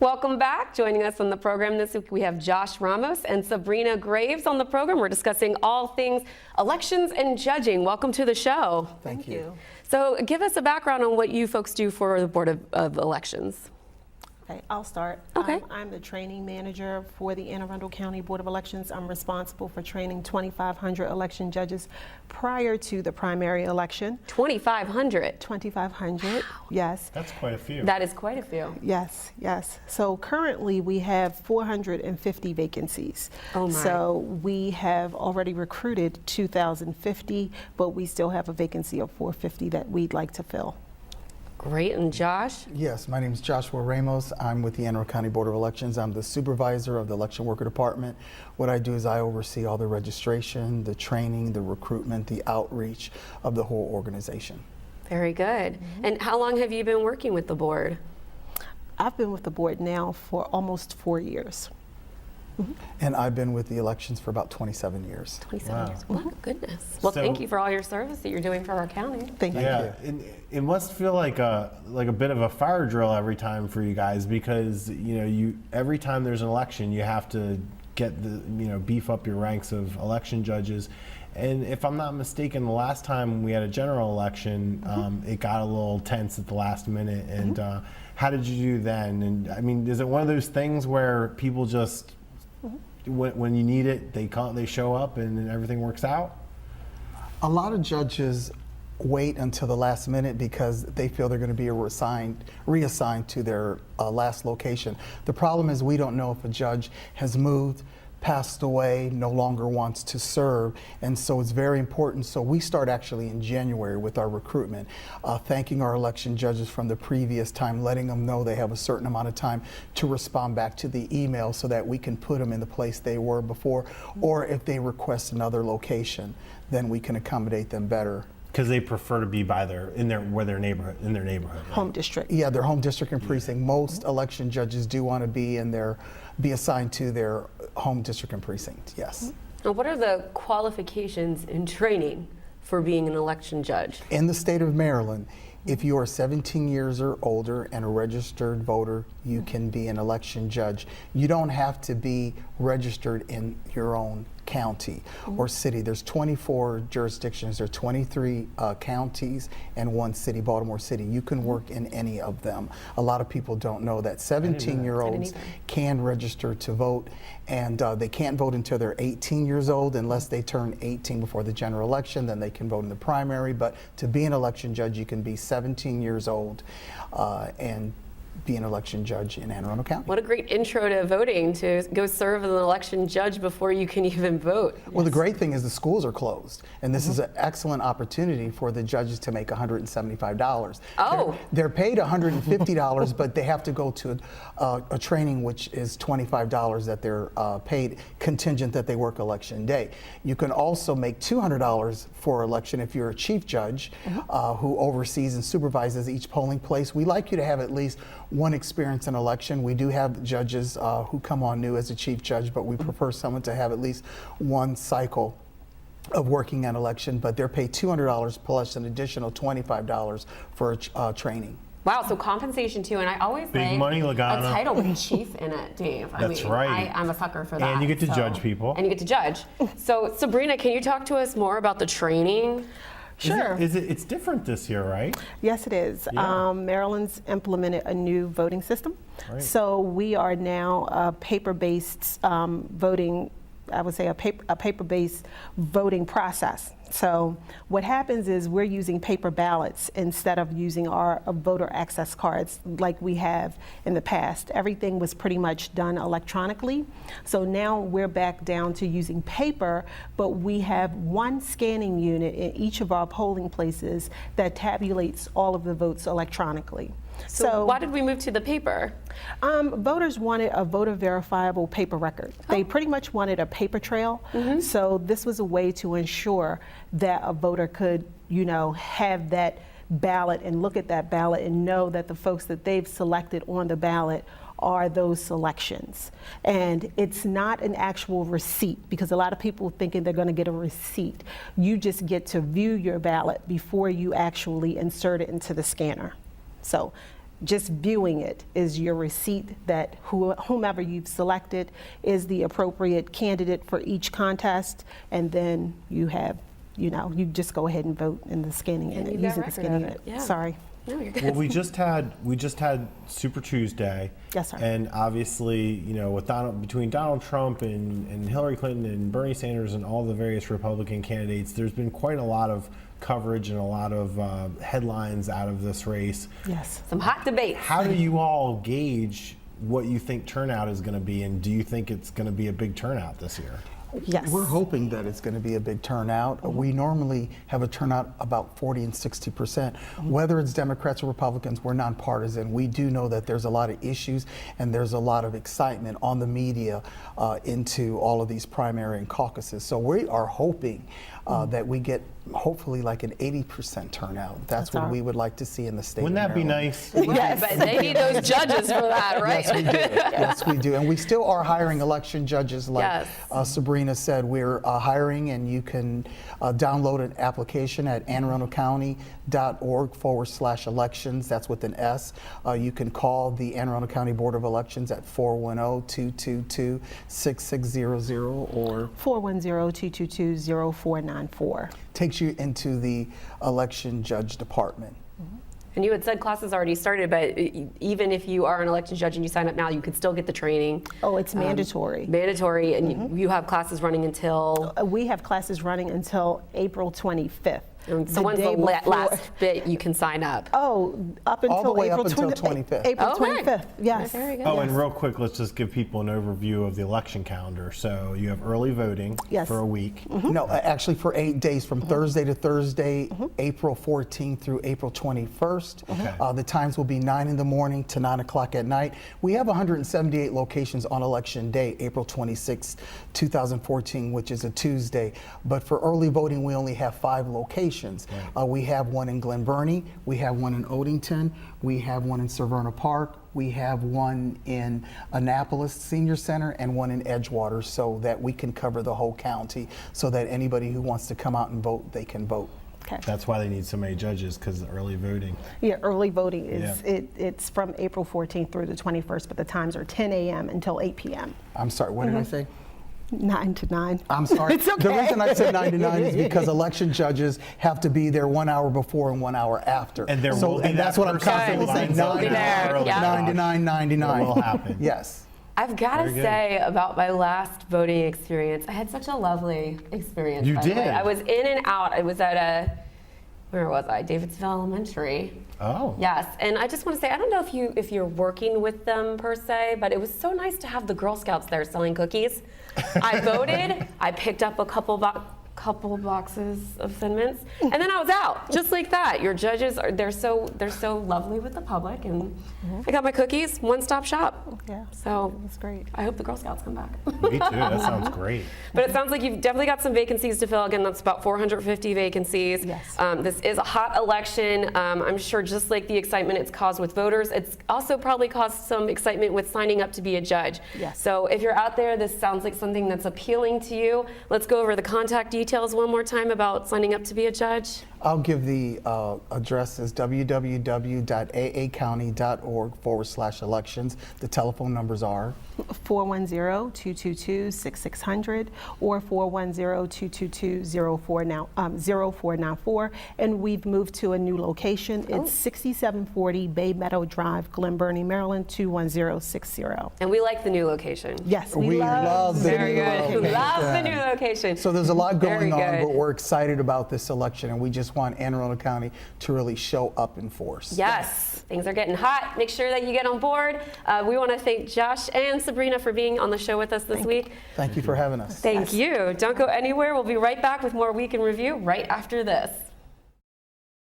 Welcome back. Joining us on the program this week, we have Josh Ramos and Sabrina Graves on the program. We're discussing all things elections and judging. Welcome to the show. Thank you. So give us a background on what you folks do for the Board of Elections. Okay, I'll start. Okay. I'm the training manager for the Arundel County Board of Elections. I'm responsible for training 2,500 election judges prior to the primary election. 2,500. 2,500, yes. That's quite a few. That is quite a few. Yes, yes. So currently we have 450 vacancies. Oh my. So we have already recruited 2,050, but we still have a vacancy of 450 that we'd like to fill. Great. And Josh? Yes, my name is Joshua Ramos. I'm with the Arundel County Board of Elections. I'm the supervisor of the election worker department. What I do is I oversee all the registration, the training, the recruitment, the outreach of the whole organization. Very good. And how long have you been working with the board? I've been with the board now for almost 4 years. And I've been with the elections for about 27 years. 27 Wow. years. My goodness. Well, So- thank you for all your service that you're doing for our county. Thank you. Yeah, it must feel like a bit of a fire drill every time for you guys, because every time there's an election you have to get beef up your ranks of election judges. And if I'm not mistaken, the last time we had a general election, it got a little tense at the last minute. And how did you do then? And I mean, is it one of those things where people just when you need it, they show up and everything works out? A lot of judges wait until the last minute because they feel they're going to be reassigned to their last location. The problem is we don't know if a judge has moved, passed away, no longer wants to serve, and so it's very important. So we start actually in January with our recruitment, thanking our election judges from the previous time, letting them know they have a certain amount of time to respond back to the email so that we can put them in the place they were before, or if they request another location, then we can accommodate them better. Because they prefer to be in their neighborhood. Right? Home district. Yeah, their home district and precinct. Most election judges do want to be assigned to their home district and precinct, yes. Now, what are the qualifications in training for being an election judge? In the state of Maryland, if you are 17 years or older and a registered voter, you can be an election judge. You don't have to be registered in your own county or city. There's 24 jurisdictions, there are 23 counties and 1 city, Baltimore City. You can work in any of them. A lot of people don't know that 17-year-olds can register to vote, and they can't vote until they're 18 years old unless they turn 18 before the general election. Then they can vote in the primary. But to be an election judge, you can be 17 years old and be an election judge in Anne Arundel County. What a great intro to voting, to go serve as an election judge before you can even vote. Well, the great thing is the schools are closed, and this is an excellent opportunity for the judges to make $175. Oh. They're paid $150, but they have to go to a training which is $25 that they're paid contingent that they work election day. You can also make $200 for election if you're a chief judge who oversees and supervises each polling place. We like you to have at least one experience in election. We do have judges who come on new as a chief judge, but we prefer someone to have at least one cycle of working an election, but they're paid $200 plus an additional $25 for training. Wow, so compensation too, and I always Big like money, Lagana. a title with chief in it, Dave. That's right. I'm a sucker for that. And you get to judge people. And you get to judge. So Sabrina, can you talk to us more about the training? Sure. It's different this year, right? Yes, it is. Yeah. Maryland's implemented a new voting system. Right. So we are now a paper-based voting, I would say a paper-based voting process. So what happens is we're using paper ballots instead of using our voter access cards like we have in the past. Everything was pretty much done electronically. So now we're back down to using paper, but we have one scanning unit in each of our polling places that tabulates all of the votes electronically. So why did we move to the paper? Voters wanted a voter verifiable paper record. They pretty much wanted a paper trail. So this was a way to ensure that a voter could, have that ballot and look at that ballot and know that the folks that they've selected on the ballot are those selections. And it's not an actual receipt, because a lot of people thinking they're going to get a receipt. You just get to view your ballot before you actually insert it into the scanner. So just viewing it is your receipt that whomever you've selected is the appropriate candidate for each contest, and then you have, you just go ahead and vote in the scanning And unit, you've got using the record scanning of unit. it, yeah. Sorry. No, you're good. Well, we just had Super Tuesday. Yes, sir. And obviously, with between Donald Trump and Hillary Clinton and Bernie Sanders and all the various Republican candidates, there's been quite a lot of coverage and a lot of headlines out of this race. Yes. Some hot debates. How do you all gauge what you think turnout is going to be, and do you think it's going to be a big turnout this year? Yes. We're hoping that it's going to be a big turnout. We normally have a turnout about 40 and 60%. Whether it's Democrats or Republicans, we're nonpartisan. We do know that there's a lot of issues and there's a lot of excitement on the media into all of these primary and caucuses. So we are hoping that we get hopefully like an 80% turnout. That's what we would like to see in the state. Wouldn't of that be Maryland. nice? Yes, but they need those judges for that, right? Yes, we do. Yes, we do. And we still are hiring election judges, like Yes. Sabrina said. We're hiring, and you can download an application at AnneArundelCounty.org/elections. That's with an S. You can call the Anne Arundel County Board of Elections at 410-222-6600, or 410-222-0494. takes you into the election judge department. And you had said classes already started, but even if you are an election judge and you sign up now, you could still get the training. Oh, it's mandatory. Mandatory, and you have classes running until. We have classes running until April 25th. So when's the day before- last bit you can sign up? Oh, up until All the way up April until 25th. 25th. April Okay. 25th, yes. Very good. Oh, and real quick, let's just give people an overview of the election calendar. So you have early voting Yes. for a week. No, actually for 8 days, from Thursday to Thursday, April 14th through April 21st. Okay. The times will be 9 in the morning to 9 o'clock at night. We have 178 locations on Election Day, April 26, 2014, which is a Tuesday. But for early voting, we only have 5 locations. We have one in Glen Burnie, we have one in Odenton, we have one in Severna Park, we have one in Annapolis Senior Center, and one in Edgewater, so that we can cover the whole county, so that anybody who wants to come out and vote, they can vote. Okay. That's why they need so many judges, because early voting. Yeah, early voting is, Yeah. it's from April 14th through the 21st, but the times are 10 a.m. until 8 p.m. I'm sorry, what did I say? 9 to 9. I'm sorry. It's okay. The reason I said 9 to 9 is because election judges have to be there 1 hour before and 1 hour after. And there will be and that's that what I'm person constantly who saying. lines up 9 Be to there, 9, yeah. 9 to 9, 9 to 9. It will happen. Yes. I've got to Very good. say about my last voting experience, I had such a lovely experience. You by the way. did? I was in and out. I was at where was I? Davidsville Elementary. Oh. Yes, and I just want to say, I don't know if you're working with them per se, but it was so nice to have the Girl Scouts there selling cookies. I voted. I picked up a couple boxes of Thin Mints, and then I was out, just like that. Your judges they're so lovely with the public, and I got my cookies, one-stop shop. Yeah, So that's great. I hope the Girl Scouts come back. Me too. That sounds great. But it sounds like you've definitely got some vacancies to fill. Again, that's about 450 vacancies. Yes. This is a hot election. I'm sure just like the excitement it's caused with voters, it's also probably caused some excitement with signing up to be a judge. Yes. So if you're out there, this sounds like something that's appealing to you. Let's go over the contact details one more time about signing up to be a judge. I'll give the address as www.aacounty.org/elections. The telephone numbers are 410-222-6600 or 410-222-0494. And we've moved to a new location. It's 6740 Bay Meadow Drive, Glen Burnie, Maryland, 21060. And we like the new location. Yes, We love the Very new good. location. Love the new location. So there's a lot Very going on, good. but we're excited about this election, and we just want Anne Arundel County to really show up in force. Yes, things are getting hot. Make sure that you get on board. We want to thank Josh and Sabrina for being on the show with us this week. Thank you for having us. Thank you. Don't go anywhere. We'll be right back with more Week in Review right after this.